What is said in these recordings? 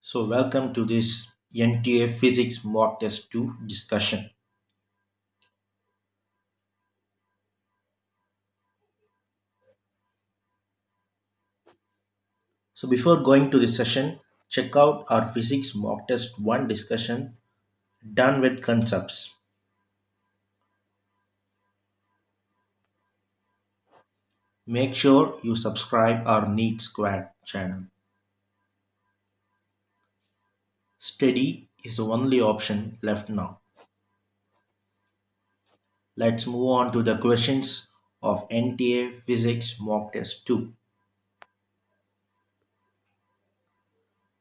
So, welcome to this NTA Physics Mock Test 2 discussion. So, before going to the session, check out our Physics Mock Test 1 discussion done with concepts. Make sure you subscribe our Neat Squad channel. Study is the only option left now. Let's move on to the questions of NTA Physics Mock Test 2.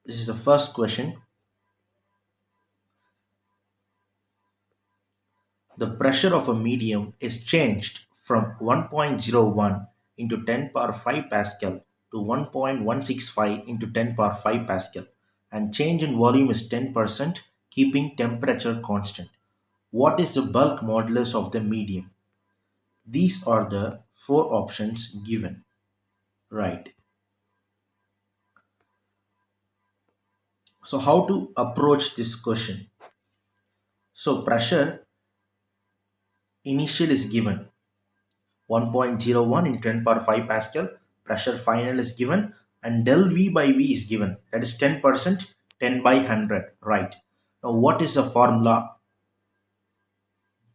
This is the first question. The pressure of a medium is changed from 1.01 into 10 power 5 Pascal to 1.165 into 10 power 5 Pascal, and change in volume is 10%, keeping temperature constant. What is the bulk modulus of the medium? These are the four options given. Right. So how to approach this question? So pressure initial is given 1.01 in 10 power 5 Pascal. Pressure final is given, and del V by V is given. That is 10%, 10 by 100. Right. Now, what is the formula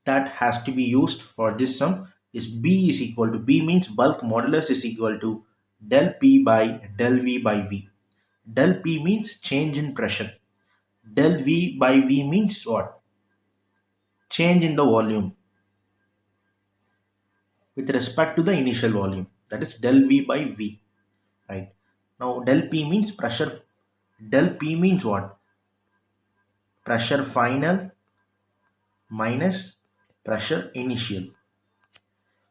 that has to be used for this sum? Is B is equal to, B means bulk modulus is equal to del P by del V by V. Del P means change in pressure. Del V by V means what? Change in the volume with respect to the initial volume. That is del V by V. Right. Now del P means pressure. Del P means what? Pressure final minus pressure initial.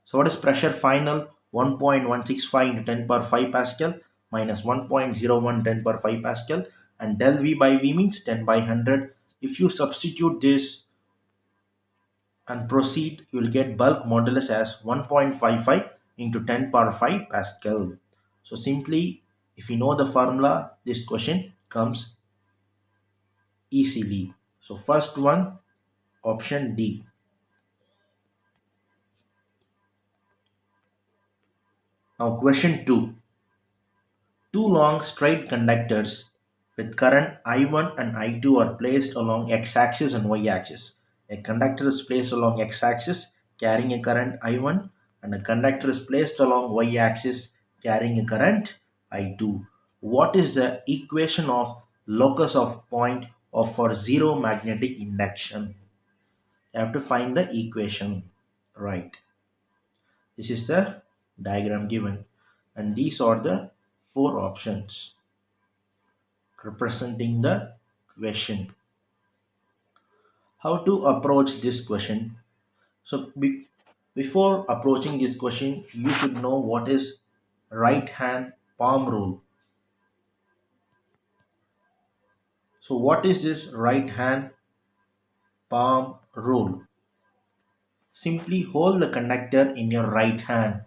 So what is pressure final? 1.165 into 10 power 5 Pascal minus 1.01 10 power 5 Pascal, and del V by V means 10 by 100. If you substitute this and proceed, you will get bulk modulus as 1.55 into 10 power 5 Pascal. So simply, if you know the formula, this question comes easily. So first one, option D. Now question 2. Two long straight conductors with current I1 and I2 are placed along x-axis and y-axis. A conductor is placed along x-axis carrying a current I1, and a conductor is placed along y-axis carrying a current I2. What is the equation of locus of point of for zero magnetic induction? You have to find the equation. Right. This is the diagram given, and these are the four options representing the question. How to approach this question? So before approaching this question, you should know what is right hand palm rule. So what is this right hand palm rule? Simply hold the conductor in your right hand.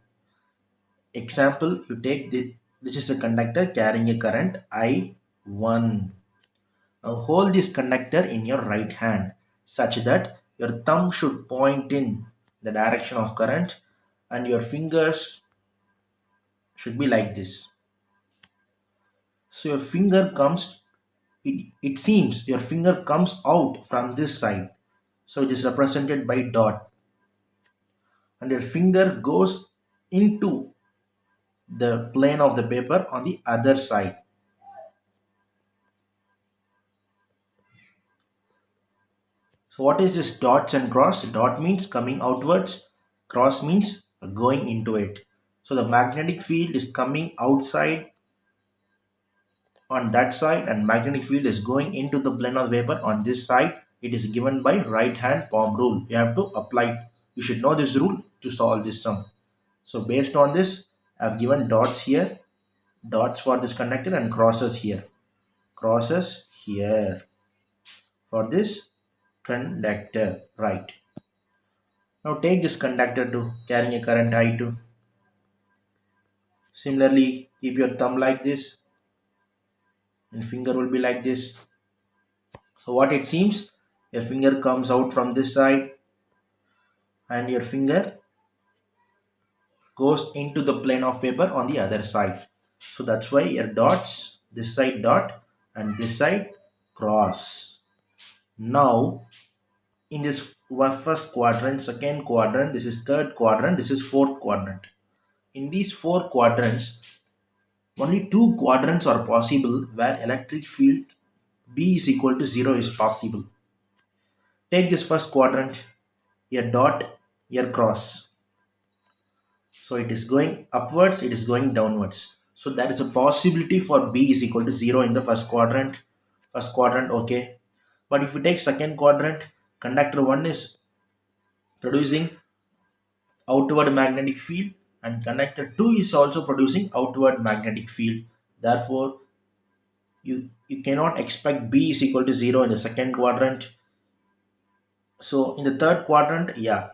Example, you take this is a conductor carrying a current I1. Now hold this conductor in your right hand such that your thumb should point in the direction of current and your fingers should be like this. So your finger comes, it seems your finger comes out from this side. So it is represented by dot, and your finger goes into the plane of the paper on the other side. So what is this dots and cross? Dot means coming outwards, cross means going into it. So the magnetic field is coming outside on that side, and magnetic field is going into the plane of the paper on this side. It is given by right hand palm rule. You have to apply. You should know this rule to solve this sum. So based on this, I have given dots here, dots for this conductor, and crosses here, crosses here for this conductor. Right. Now take this conductor to carrying a current I2. Similarly, keep your thumb like this. and finger will be like this. So what it seems, your finger comes out from this side and your finger goes into the plane of paper on the other side. So that's why your dots, this side dot and this side cross. Now in this first quadrant, second quadrant, this is third quadrant, this is fourth quadrant. In these four quadrants, only two quadrants are possible where electric field B is equal to 0 is possible. Take this first quadrant, a dot, a cross. So it is going upwards, it is going downwards. So there is a possibility for B is equal to 0 in the first quadrant. First quadrant, okay. But if we take second quadrant, conductor 1 is producing outward magnetic field and conductor 2 is also producing outward magnetic field. Therefore, you cannot expect B is equal to 0 in the second quadrant. So in the third quadrant, yeah,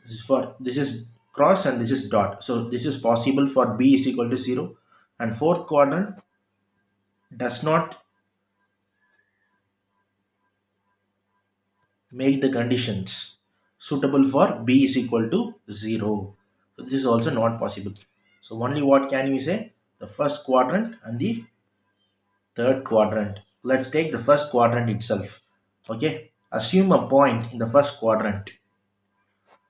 this is cross and this is dot. So this is possible for B is equal to 0. And fourth quadrant does not make the conditions suitable for B is equal to 0. So this is also not possible. So only what can we say? The first quadrant and the third quadrant. Let's take the first quadrant itself. Okay, assume a point in the first quadrant.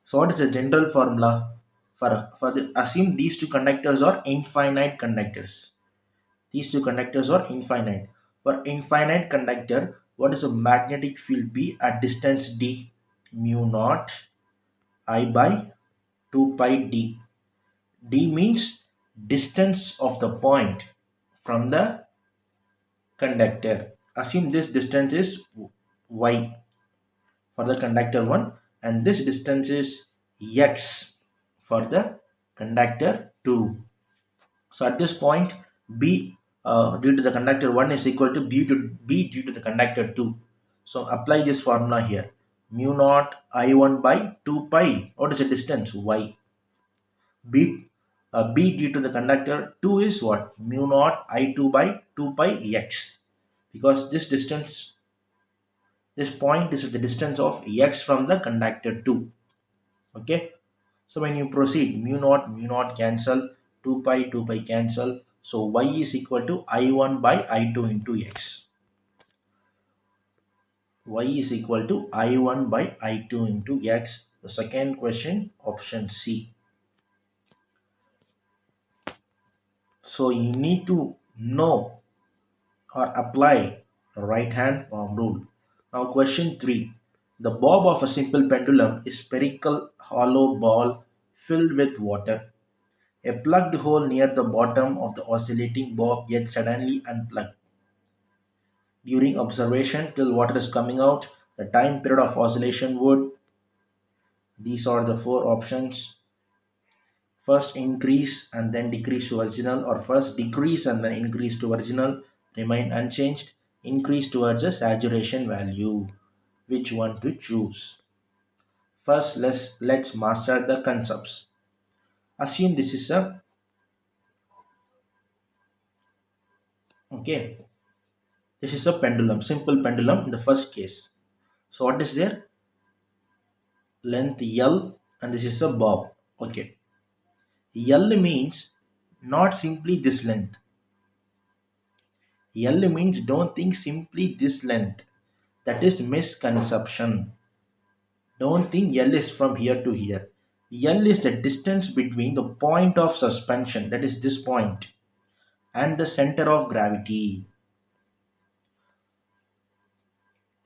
So what is the general formula for the assume these two conductors are infinite conductors. These two conductors are infinite. For infinite conductor, what is the magnetic field B at distance d? Mu naught I by 2 pi d. D means distance of the point from the conductor. Assume this distance is y for the conductor 1 and this distance is x for the conductor 2. So at this point B due to the conductor 1 is equal to B due to the conductor 2. So apply this formula here. Mu naught I1 by 2 pi. What is the distance? Y. B due to the conductor 2 is what? Mu naught I2 by 2 pi x. Because this point is the distance of x from the conductor 2. Okay. So when you proceed, mu naught cancel, 2 pi cancel. So y is equal to I1 by I2 into x. Y is equal to I1 by I2 into x. The second question, option C. So you need to know or apply the right hand palm rule. Now question 3. The bob of a simple pendulum is spherical hollow ball filled with water. A plugged hole near the bottom of the oscillating bob gets suddenly unplugged. During observation till water is coming out, the time period of oscillation would, these are the four options. First increase and then decrease to original, or first decrease and then increase to original, remain unchanged, increase towards a saturation value. Which one to choose? First, let's master the concepts. Assume this is a, okay, this is a pendulum, simple pendulum in the first case. So what is there? Length L and this is a bob. Okay. L means not simply this length. L means don't think simply this length. That is misconception. Don't think L is from here to here. L is the distance between the point of suspension, that is this point, and the center of gravity.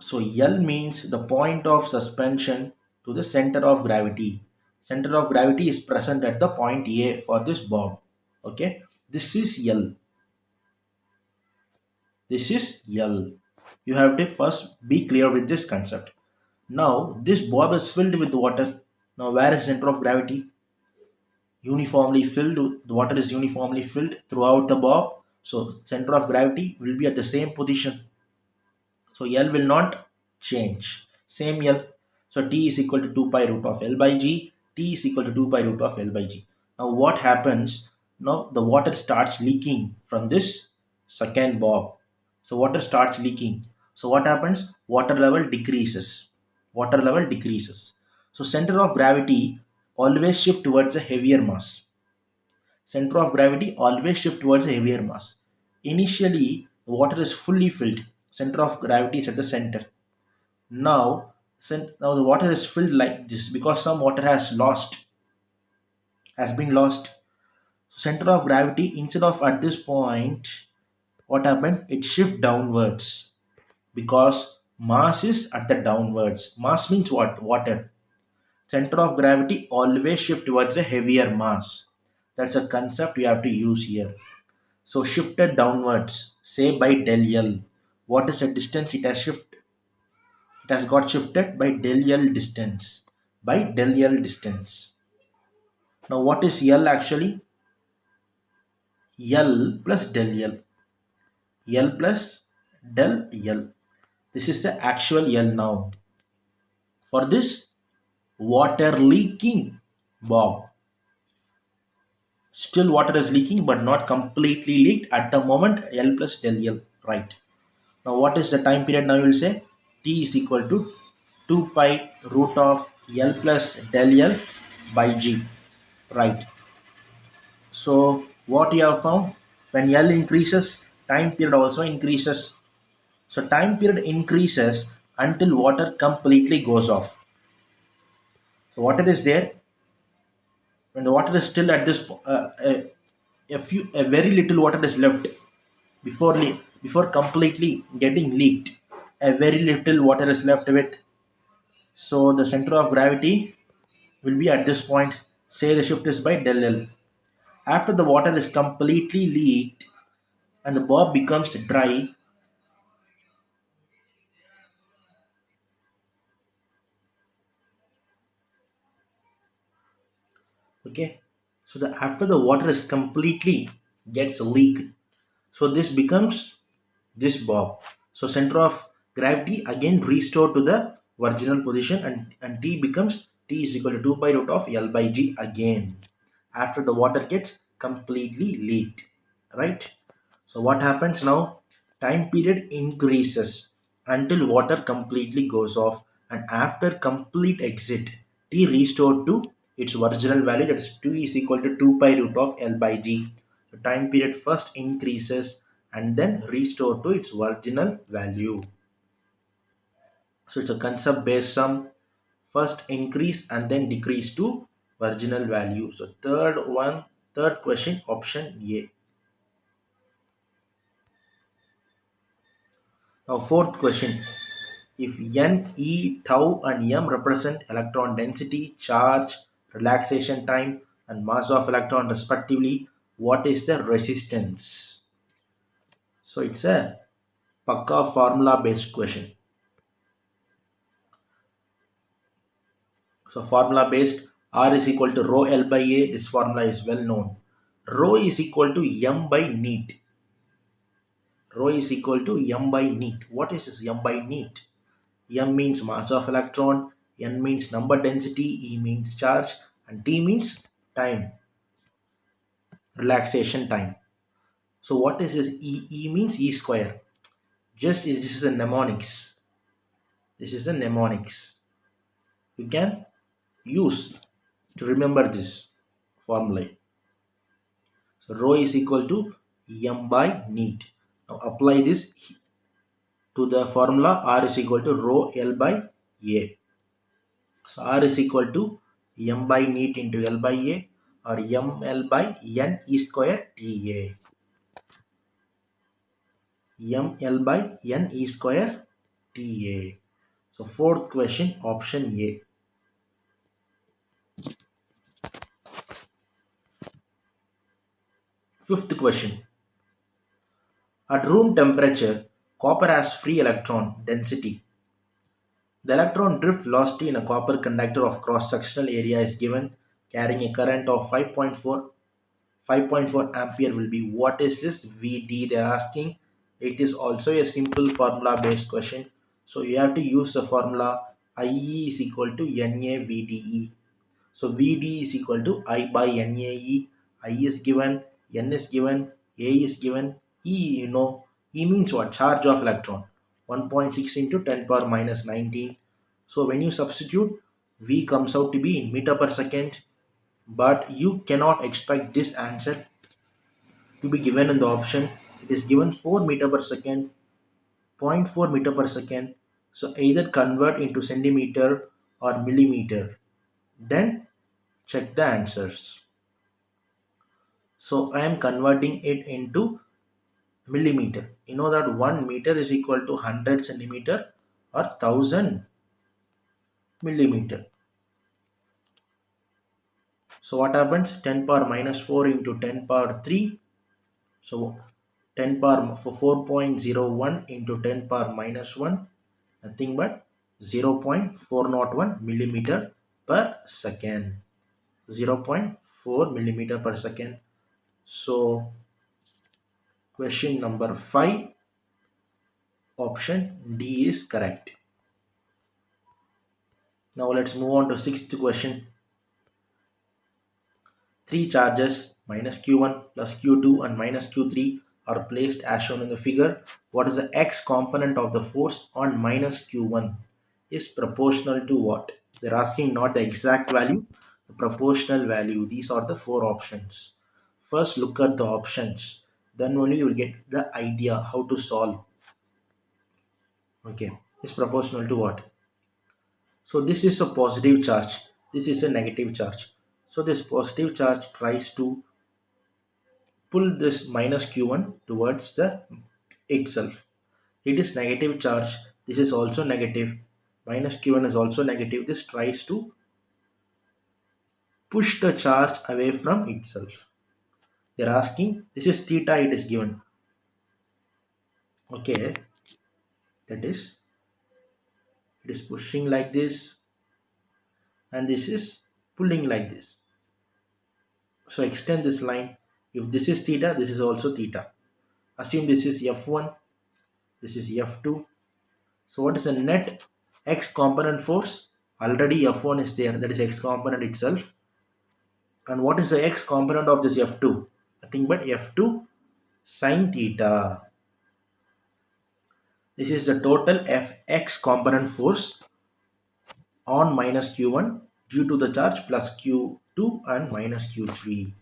So L means the point of suspension to the center of gravity. Center of gravity is present at the point A for this bob. Okay, this is L. This is L. You have to first be clear with this concept. Now this bob is filled with water. Now where is center of gravity? Uniformly filled. The water is uniformly filled throughout the bob. So center of gravity will be at the same position. So L will not change. Same L. So T is equal to 2 pi root of L by G. T is equal to 2 pi root of L by G. Now what happens? Now the water starts leaking from this second bob. So water starts leaking. So what happens? Water level decreases. Water level decreases. So center of gravity always shift towards a heavier mass. Center of gravity always shift towards a heavier mass. Initially, the water is fully filled. Center of gravity is at the center. Now the water is filled like this because some water has been lost. So center of gravity instead of at this point, what happens? It shift downwards because mass is at the downwards. Mass means what? Water. Center of gravity always shift towards a heavier mass. That's a concept we have to use here. So shifted downwards, say by del L. What is the distance it has shifted? It has got shifted by del L distance. By del L distance. Now what is L actually? L plus del L. L plus del L. This is the actual L now. For this water leaking Bob. Still water is leaking but not completely leaked at the moment L plus del L. Right. Now what is the time period now you will say? T is equal to 2 pi root of L plus del L by G. Right. So what you have found? When L increases, time period also increases. So time period increases until water completely goes off. So water is there. When the water is still at this a very little water is left before completely getting leaked. A very little water is left with. So the center of gravity will be at this point. Say the shift is by del L. After the water is completely leaked and the bob becomes dry, okay. So the after the water is completely gets leaked, so this becomes this bob. So center of gravity again restored to the original position and T becomes T is equal to 2 pi root of L by G again after the water gets completely leaked, right? So what happens now? Time period increases until water completely goes off and after complete exit T restored to its original value, that is 2 is equal to 2 pi root of L by G. The time period first increases and then restore to its original value. So it's a concept based sum, first increase and then decrease to original value. So third question, option A. Now fourth question, if n, e, tau and m represent electron density, charge, relaxation time and mass of electron respectively, what is the resistance? So it's a Pakka formula based question. So formula based, R is equal to rho L by A. This formula is well known. Rho is equal to M by neat. Rho is equal to M by neat. What is this M by neat? M means mass of electron, N means number density, E means charge, and T means time, relaxation time. So what is this E? E means E square. This is a mnemonics. This is a mnemonics. You can use to remember this formula. So rho is equal to M by neat. Now apply this to the formula R is equal to rho L by A. So R is equal to M by neat into L by A or ML by N E square TA. ML by N E square TA. So fourth question, option A. Fifth question. At room temperature, copper has free electron density. The electron drift velocity in a copper conductor of cross-sectional area is given carrying a current of 5.4 ampere will be. What is this Vd they are asking? It is also a simple formula based question. So you have to use the formula IE is equal to NAVDE. So Vd is equal to I by NAE. I is given, N is given, A is given, E you know. E means what? Charge of electron. 1.6 into 10 power minus 19. So when you substitute, V comes out to be in meter per second. But you cannot expect this answer to be given in the option. It is given 4 meter per second, zero point 0.4 meter per second. So either convert into centimeter or millimeter. Then check the answers. So I am converting it into millimeter. You know that 1 meter is equal to 100 centimeter or 1000 millimeter. So what happens? 10 power minus 4 into 10 power 3. So 10 power for 4.01 into 10 power minus 1, nothing but 0.401 millimeter per second. 0.4 millimeter per second. So question number 5, option D is correct. Now let's move on to sixth question. Three charges minus q1 plus q2 and minus q3 are placed as shown in the figure. What is the x component of the force on minus q1 is proportional to what? They're asking not the exact value, the proportional value. These are the four options. First look at the options, then only you will get the idea how to solve. Okay, is proportional to what? So this is a positive charge, this is a negative charge. So this positive charge tries to pull this minus q1 towards the itself. It is negative charge, this is also negative, minus q1 is also negative. This tries to push the charge away from itself. They are asking, this is theta, it is given. Okay, that is, it is pushing like this and this is pulling like this. So extend this line. If this is theta, this is also theta. Assume this is F1, this is F2. So what is the net x component force? Already F1 is there, that is x component itself. And what is the x component of this F2? Nothing but F2 sine theta. This is the total Fx component force on minus q1 due to the charge plus q2 and minus q3.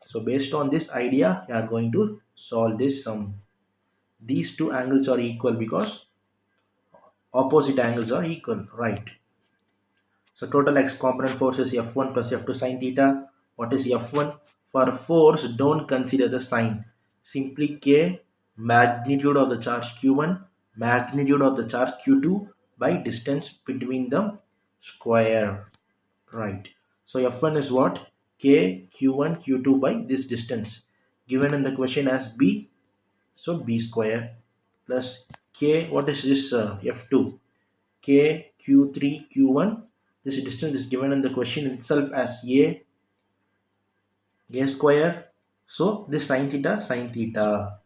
So based on this idea, you are going to solve this sum. These two angles are equal because opposite angles are equal, right? So total x component force is F1 plus F2 sine theta. What is F1? For force, don't consider the sign. Simply K, magnitude of the charge Q1, magnitude of the charge Q2 by distance between them square, right? So F1 is what? K Q1 Q2 by this distance. Given in the question as B, so B square plus K, what is this F2? K Q3 Q1. This distance is given in the question itself as A square. So this sine theta, sine theta.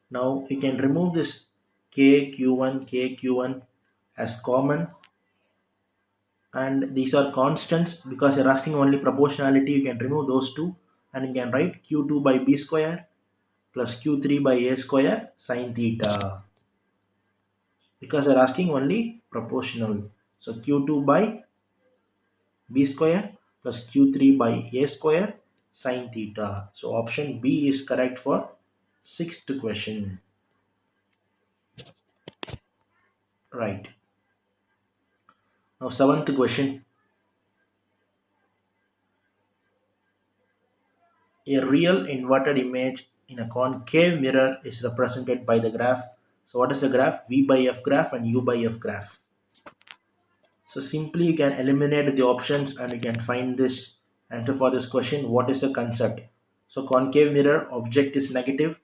Now you can remove this KQ1 as common, and these are constants because you're asking only proportionality. You can remove those two and you can write Q2 by B square plus Q3 by A square sine theta because they're asking only proportional. So Q2 by B square plus Q3 by A square sine theta. So option B is correct for sixth question. Right. Now seventh question. A real inverted image in a concave mirror is represented by the graph. So what is the graph? V by F graph and U by F graph. So simply you can eliminate the options and you can find this answer for this question. What is the concept? So concave mirror, object is negative.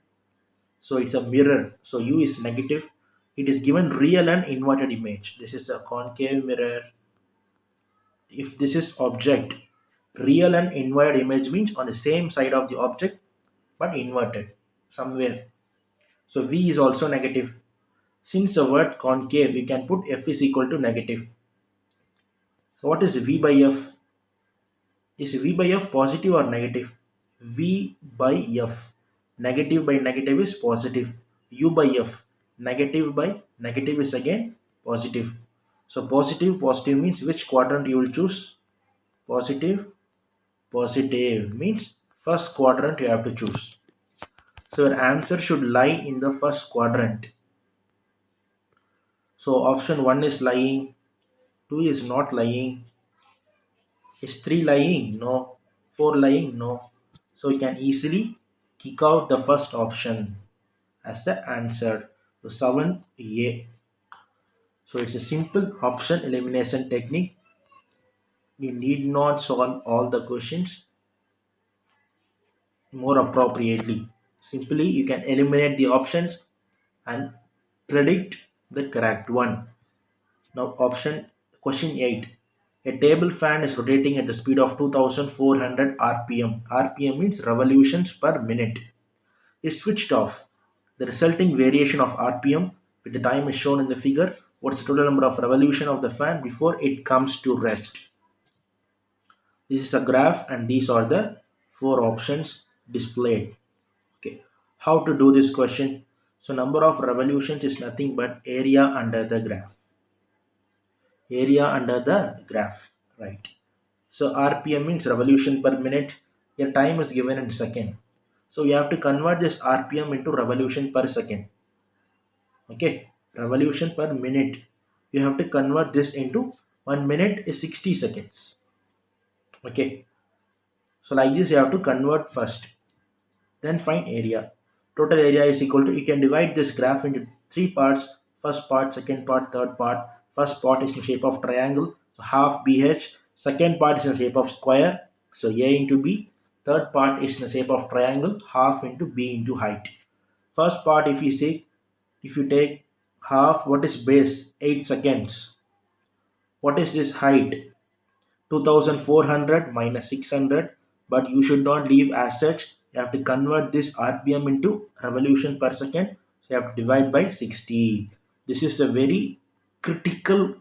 So it's a mirror. So U is negative. It is given real and inverted image. This is a concave mirror. If this is object, real and inverted image means on the same side of the object but inverted somewhere. So V is also negative. Since the word concave, we can put F is equal to negative. So what is V by F? Is V by F positive or negative? V by F. Negative by negative is positive. U by F. Negative by negative is again positive. So positive, positive means which quadrant you will choose? Positive, positive means first quadrant you have to choose. So your answer should lie in the first quadrant. So option 1 is lying, 2 is not lying, is 3 lying? No. 4 lying? No. So you can easily kick out the first option as the answer. So 7A. So it's a simple option elimination technique. You need not solve all the questions more appropriately. Simply you can eliminate the options and predict the correct one. Now option question 8. A table fan is rotating at the speed of 2400 rpm. Rpm means revolutions per minute. Is switched off. The resulting variation of rpm with the time is shown in the figure. What's the total number of revolution of the fan before it comes to rest? This is a graph and these are the four options displayed. Okay. How to do this question? So number of revolutions is nothing but area under the graph. Area under the graph, right? So RPM means revolution per minute. Your time is given in second. So you have to convert this RPM into revolution per second. Okay, revolution per minute. You have to convert this into 1 minute is 60 seconds. Okay, so like this you have to convert first. Then find area. Total area is equal to, you can divide this graph into three parts. First part, second part, third part. First part is in the shape of triangle, so half BH. Second part is in the shape of square, so A into B. Third part is in the shape of triangle, half into B into height. First part, if you see, if you take half, what is base? 8 seconds. What is this height? 2400 minus 600, but you should not leave as such. You have to convert this rpm into revolution per second, so you have to divide by 60. This is a very critical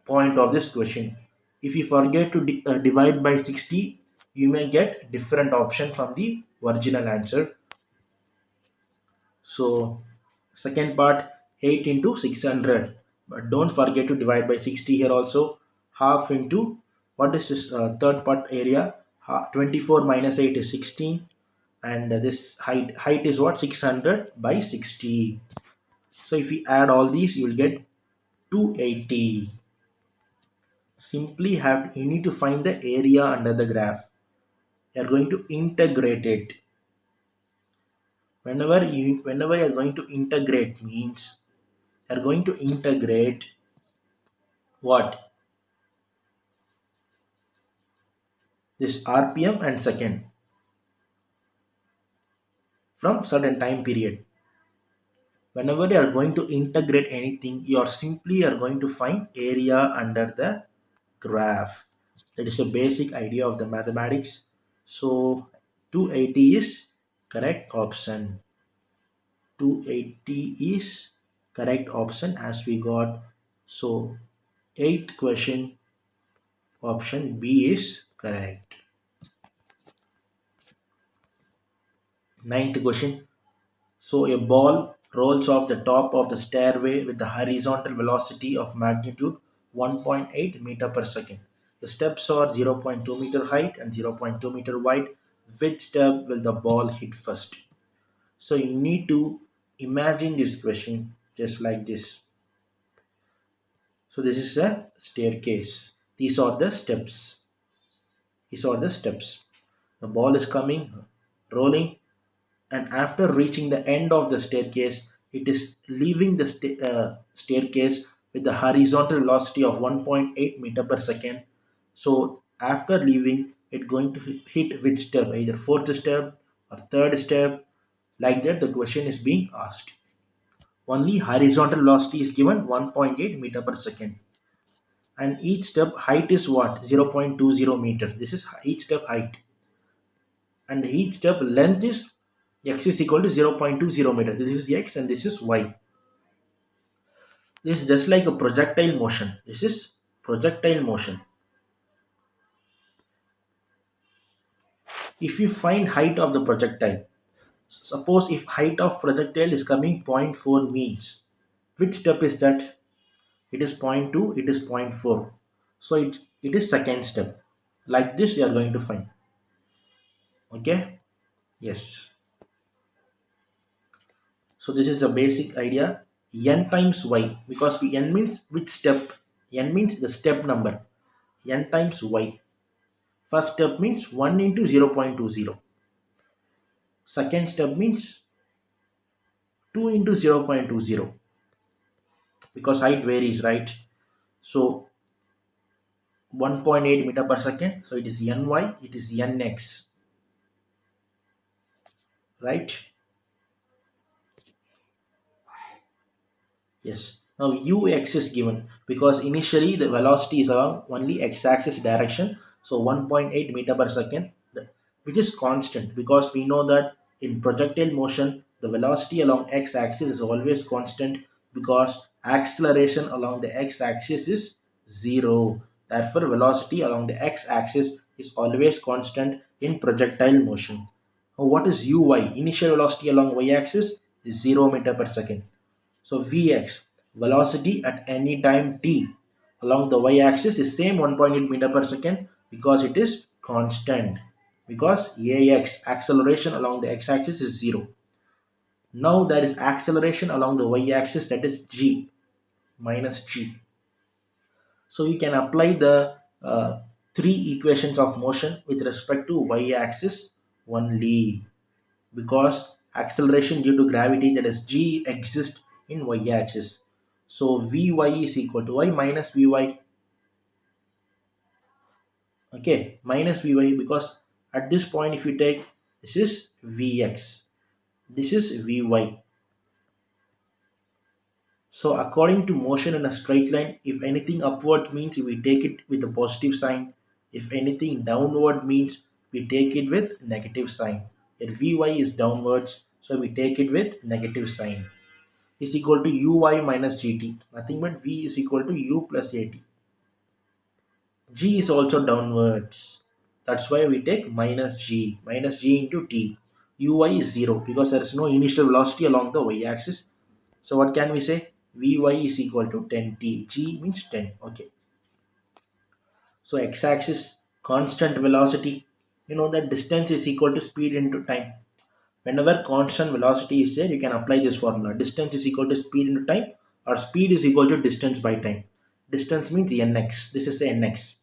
point of this question. If you forget to divide by 60, you may get different option from the original answer. So second part, 8 into 600, but don't forget to divide by 60 here also. Half into, what is this third part area? 24 minus 8 is 16, and this height is what? 600 by 60. So if you add all these, you will get 280. Simply you need to find the area under the graph. You are going to integrate it. Whenever you are going to integrate means are going to integrate what? This rpm and second from certain time period. Whenever you are going to integrate anything, you are going to find area under the graph. That is a basic idea of the mathematics. So 280 is correct option. 280 is correct option as we got. So eighth question, option B is correct. Ninth question. So a ball rolls off the top of the stairway with the horizontal velocity of magnitude 1.8 meter per second. The steps are 0.2 meter height and 0.2 meter wide. Which step will the ball hit first? So you need to imagine this question just like this. So this is a staircase. These are the steps. These are the steps. The ball is coming, rolling, and after reaching the end of the staircase, it is leaving the staircase with the horizontal velocity of 1.8 meter per second. So after leaving, it going to hit which step? Either fourth step or third step. Like that, the question is being asked. Only horizontal velocity is given 1.8 meter per second, and each step height is what? 0.20 meter. This is each step height, and each step length is x is equal to 0.20 meter. This is x and this is y. This is just like a projectile motion. This is projectile motion. If you find height of the projectile, Suppose if height of projectile is coming zero point 0.4 means, which step is that? It is zero point 0.2, it is zero point 0.4. So it is second step. Like this you are going to find. Okay? Yes. So this is the basic idea. N times y, because n means which step. N means the step number. N times y. First step means 1 into 0.20. Second step means 2 into 0.20, because height varies, right? So 1.8 meter per second. So it is ny, it is nx, right? Yes. Now ux is given because initially the velocity is along only x-axis direction. So 1.8 meter per second, which is constant, because we know that in projectile motion the velocity along x-axis is always constant, because acceleration along the x-axis is zero. Therefore, velocity along the x-axis is always constant in projectile motion. Now, what is uy? Initial velocity along y-axis is 0 meter per second. So Vx, velocity at any time t along the y-axis is same 1.8 meter per second, because it is constant. Because Ax, acceleration along the x-axis is 0. Now there is acceleration along the y-axis, that is g, minus g. So you can apply the three equations of motion with respect to y-axis only, because acceleration due to gravity, that is g, exists in y-axis. So Vy is equal to y minus Vy. Okay, minus Vy, because at this point if you take, this is Vx, this is Vy. So according to motion in a straight line, if anything upward means we take it with a positive sign. If anything downward means we take it with negative sign. If Vy is downwards, so we take it with negative sign. Is equal to uy minus gt. Nothing but v is equal to u plus at. G is also downwards. That's why we take minus g. Minus g into t. Uy is 0 because there is no initial velocity along the y-axis. So what can we say? Vy is equal to 10t. G means 10. Okay. So x-axis, constant velocity. You know that distance is equal to speed into time. Whenever constant velocity is there, you can apply this formula. Distance is equal to speed into time, or speed is equal to distance by time. Distance means nx. This is nx.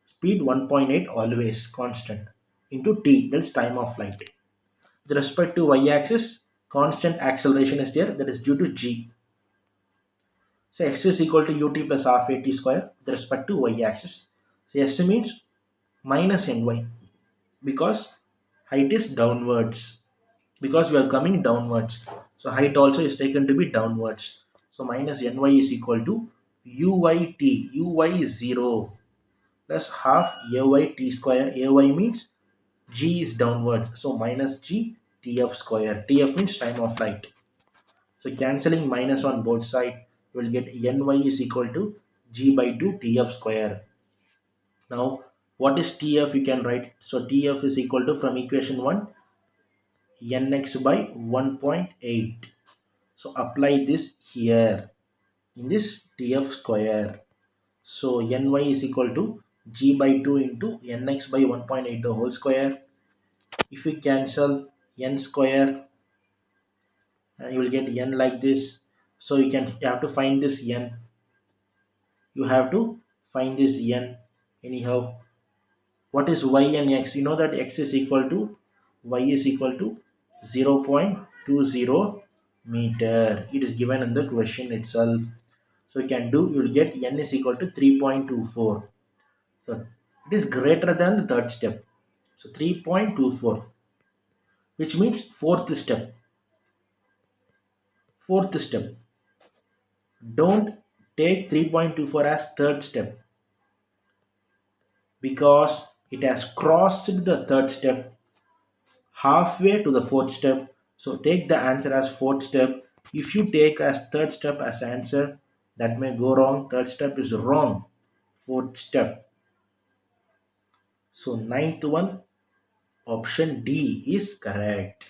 Speed 1.8 always constant into t, that's time of flight. With respect to y-axis, constant acceleration is there, that is due to g. So x is equal to ut plus half at square with respect to y-axis. So s means minus ny, because height is downwards, because we are coming downwards, so height also is taken to be downwards. So minus ny is equal to uyt. Uy is 0 plus half ayt square. Ay means g is downwards, so minus g tf square. Tf means time of flight. So cancelling minus on both sides, you will get ny is equal to g by 2 tf square. Now what is tf? You can write, so tf is equal to, from equation 1, nx by 1.8. So apply this here in this tf square. So ny is equal to g by 2 into nx by 1.8 the whole square. If we cancel n square, you will get n like this. So you have to find this n. You have to find this n anyhow. What is y and x? You know that x is equal to, y is equal to 0.20 meter. It is given in the question itself. So you can do, you will get n is equal to 3.24. So it is greater than the third step. So 3.24, which means fourth step. Fourth step. Don't take 3.24 as third step, because it has crossed the third step halfway to the fourth step. So take the answer as fourth step. If you take as third step as answer, that may go wrong. Third step is wrong. Fourth step. So ninth one, option D is correct.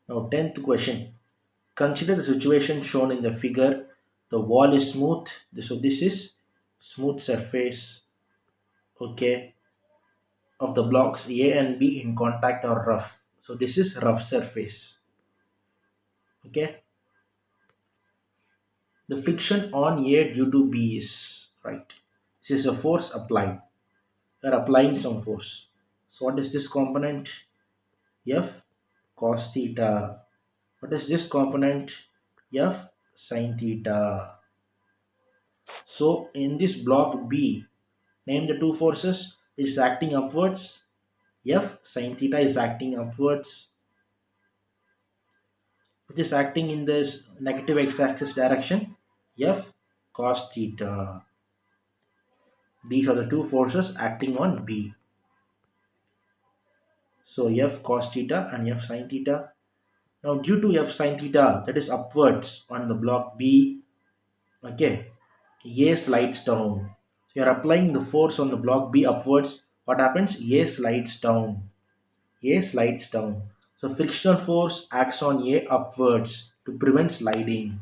Now 10th question. Consider the situation shown in the figure. The wall is smooth. So this is smooth surface, okay, of the blocks A and B in contact or rough. So this is rough surface. Okay. The friction on A due to B is right. This is a force applied. We are applying some force. So what is this component? F cos theta. What is this component? F sin theta. So in this block B, name the two forces. Is acting upwards. F sin theta is acting upwards. It is acting in this negative x-axis direction. F cos theta. These are the two forces acting on B. So F cos theta and F sin theta. Now due to F sin theta, that is upwards on the block B, okay, A slides down. So you are applying the force on the block B upwards. What happens? A slides down. A slides down. So frictional force acts on A upwards to prevent sliding.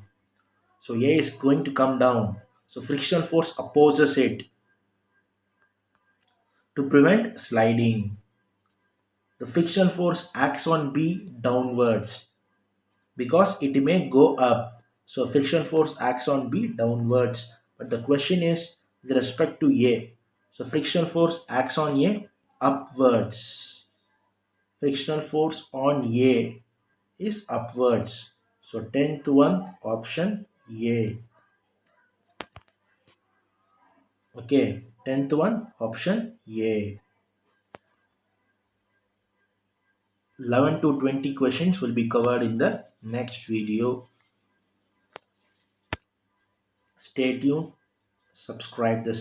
So A is going to come down. So frictional force opposes it to prevent sliding. The frictional force acts on B downwards because it may go up. So friction force acts on B downwards. But the question is with respect to A. So frictional force acts on A upwards. Frictional force on A is upwards. So 10th one option A. Okay, 10th one option A. 11 to 20 questions will be covered in the next video. Stay tuned, subscribe the